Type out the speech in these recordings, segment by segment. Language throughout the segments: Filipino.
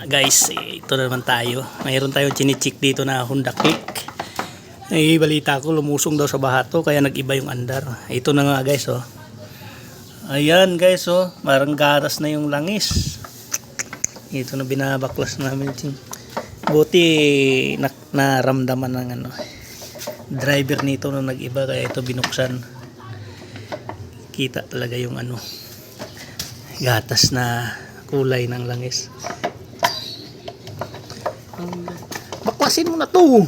Guys, ito na naman tayo. Mayroon tayong chinichik dito na Honda Click. Ay, balita ko lumusong daw sa bahato kaya nag-iba yung andar. Ito na nga guys, oh. Ayan guys, oh. Parang gatas na yung langis. Ito na binabaklas namin. Buti naramdaman ng driver nito na nag-iba kaya ito binuksan. Kita talaga yung gatas na kulay ng langis. Baklasin mo na to.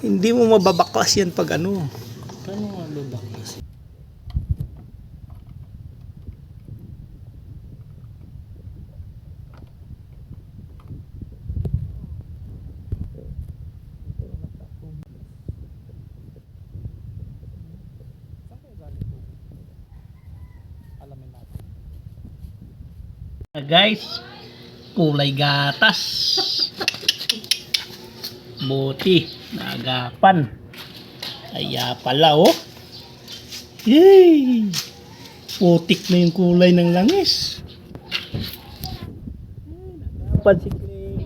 Hindi mo mababaklas yan pag Paano mababaklas? Guys, kulay gatas. Buti naagapan. Kaya pala, oh. Yay! Putik na yung kulay ng langis. Naagapan si Clay.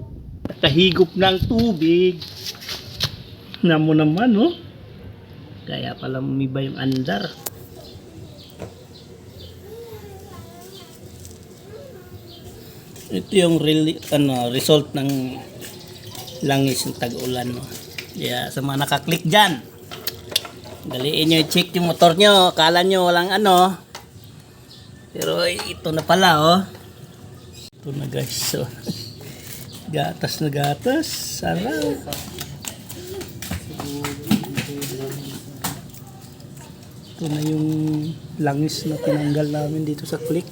Kahigop ng tubig. Namo naman, oh. Kaya pala umiba yung andar. Ito yung result ng langis ng tag-ulan, no? Yeah, sa mga nakaklik dyan, daliin nyo i-check yung motor nyo. Akala nyo walang pero ito na pala, oh. Ito na guys, so gatas na gatas. Sarap. Ito na yung langis na tinanggal namin dito sa click.